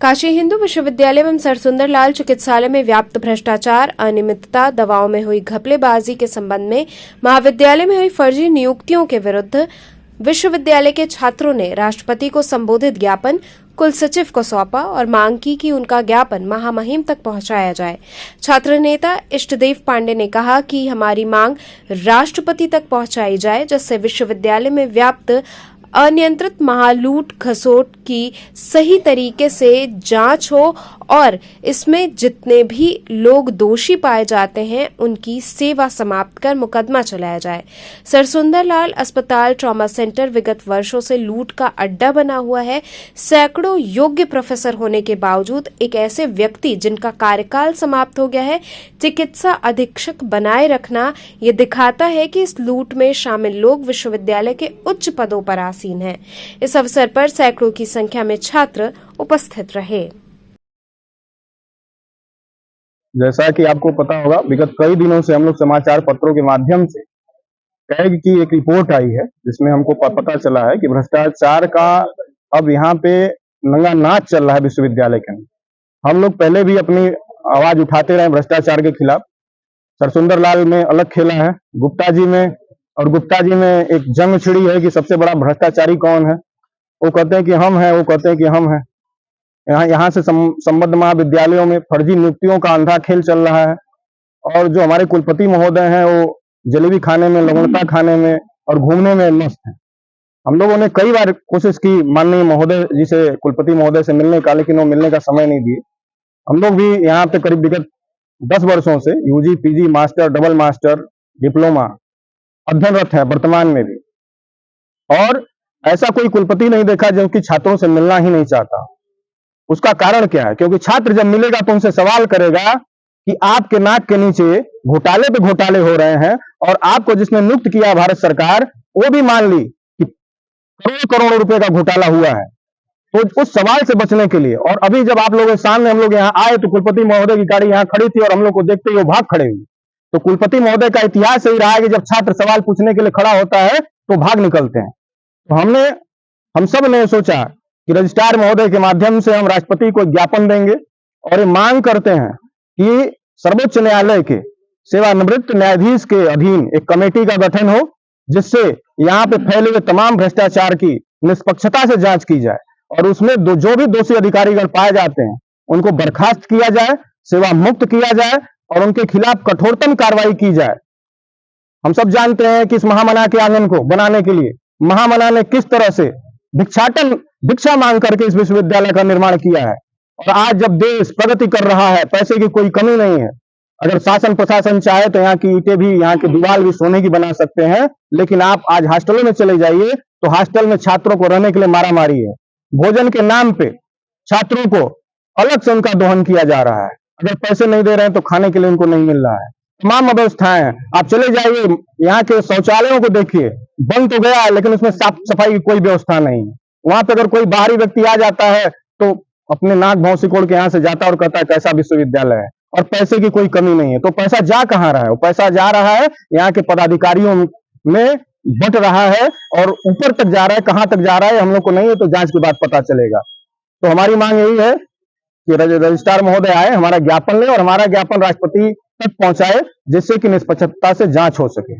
काशी हिंदू विश्वविद्यालय एवं सरसुंदर लाल चिकित्सालय में व्याप्त भ्रष्टाचार, अनियमितता, दवाओं में हुई घपलेबाजी के संबंध में महाविद्यालय में हुई फर्जी नियुक्तियों के विरुद्ध विश्वविद्यालय के छात्रों ने राष्ट्रपति को संबोधित ज्ञापन कुल सचिव को सौंपा और मांग की कि उनका ज्ञापन महामहिम तक पहुंचाया जाए। छात्र नेता इष्टदेव पांडे ने कहा कि हमारी मांग राष्ट्रपति तक पहुंचाई जाए, जिससे विश्वविद्यालय में व्याप्त अनियंत्रित महालूट खसोट की सही तरीके से जांच हो और इसमें जितने भी लोग दोषी पाए जाते हैं उनकी सेवा समाप्त कर मुकदमा चलाया जाए। सरसुंदर लाल अस्पताल ट्रॉमा सेंटर विगत वर्षों से लूट का अड्डा बना हुआ है। सैकड़ों योग्य प्रोफेसर होने के बावजूद एक ऐसे व्यक्ति जिनका कार्यकाल समाप्त हो गया है, चिकित्सा अधीक्षक बनाए रखना ये दिखाता है कि इस लूट में शामिल लोग विश्वविद्यालय के उच्च पदों पर आसीन हैं। इस अवसर पर सैकड़ों की संख्या में छात्र उपस्थित रहे। जैसा कि आपको पता होगा, विगत कई दिनों से हम लोग समाचार पत्रों के माध्यम से कैग की एक रिपोर्ट आई है, जिसमें हमको पता चला है कि भ्रष्टाचार का अब यहाँ पे नंगा नाच चल रहा है विश्वविद्यालय के अंदर। हम लोग पहले भी अपनी आवाज उठाते रहे भ्रष्टाचार के खिलाफ। सरसुंदर लाल में अलग खेला है, गुप्ता जी में एक जंग छिड़ी है कि सबसे बड़ा भ्रष्टाचारी कौन है। वो कहते हैं कि हम हैं, वो कहते हैं कि हम हैं। यहाँ से संबद्ध महाविद्यालयों में फर्जी नियुक्तियों का अंधा खेल चल रहा है और जो हमारे कुलपति महोदय हैं वो जलेबी खाने में, लवणता खाने में और घूमने में मस्त हैं। हम लोगों ने कई बार कोशिश की माननीय महोदय जी से, कुलपति महोदय से मिलने का, लेकिन वो मिलने का समय नहीं दिए। हम लोग भी यहाँ पे करीब विगत 10 वर्षों से UG, PG, master, double master, diploma अध्ययनरत है वर्तमान में भी, और ऐसा कोई कुलपति नहीं देखा जो कि छात्रों से मिलना ही नहीं चाहता। उसका कारण क्या है? क्योंकि छात्र जब मिलेगा तो उनसे सवाल करेगा कि आपके नाक के नीचे घोटाले पे घोटाले हो रहे हैं और आपको जिसने नियुक्त किया भारत सरकार, वो भी मान ली कि करोड़ों करोड़ों रुपए का घोटाला हुआ है। तो उस सवाल से बचने के लिए, और अभी जब आप लोगों के सामने हम लोग यहाँ आए तो कुलपति महोदय की गाड़ी यहाँ खड़ी थी और हम लोग को देखते ही वो भाग खड़े हुए। तो कुलपति महोदय का इतिहास यही रहा है कि जब छात्र सवाल पूछने के लिए खड़ा होता है तो भाग निकलते हैं। तो हम सब ने सोचा कि रजिस्ट्रार महोदय के माध्यम से हम राष्ट्रपति को ज्ञापन देंगे और ये मांग करते हैं कि सर्वोच्च न्यायालय के सेवानिवृत्त न्यायाधीश के अधीन एक कमेटी का गठन हो, जिससे यहाँ पे फैले हुए तमाम भ्रष्टाचार की निष्पक्षता से जांच की जाए और उसमें जो भी दोषी अधिकारीगण पाए जाते हैं उनको बर्खास्त किया जाए, सेवा मुक्त किया जाए और उनके खिलाफ कठोरतम कार्रवाई की जाए। हम सब जानते हैं कि इस महामना के आंगन को बनाने के लिए महामना ने किस तरह से भिक्षा मांग करके इस विश्वविद्यालय का निर्माण किया है। और आज जब देश प्रगति कर रहा है, पैसे की कोई कमी नहीं है, अगर शासन प्रशासन चाहे तो यहाँ की ईंटें भी, यहाँ की दीवार भी सोने की बना सकते हैं। लेकिन आप आज हॉस्टलों में चले जाइए तो हॉस्टल में छात्रों को रहने के लिए मारामारी है। भोजन के नाम पे छात्रों को अलग से उनका दोहन किया जा रहा है। अगर पैसे नहीं दे रहे हैं तो खाने के लिए उनको नहीं मिल रहा है। तमाम अव्यवस्थाएं हैं। आप चले जाइए, यहाँ के शौचालयों को देखिए, बन तो गया है लेकिन उसमें साफ सफाई की कोई व्यवस्था नहीं है। वहां पे अगर कोई बाहरी व्यक्ति आ जाता है तो अपने नाक भौं सिकोड़ के यहाँ से जाता है और कहता है कैसा विश्वविद्यालय है, और पैसे की कोई कमी नहीं है। तो पैसा जा कहाँ रहा है? वो पैसा जा रहा है यहाँ के पदाधिकारियों में बट रहा है और ऊपर तक जा रहा है। कहाँ तक जा रहा है हम लोग को नहीं है, तो जांच के बाद पता चलेगा। तो हमारी मांग यही है कि रजिस्ट्रार महोदय आए, हमारा ज्ञापन ले और हमारा ज्ञापन राष्ट्रपति तक पहुंचाए, जिससे कि निष्पक्षता से जांच हो सके।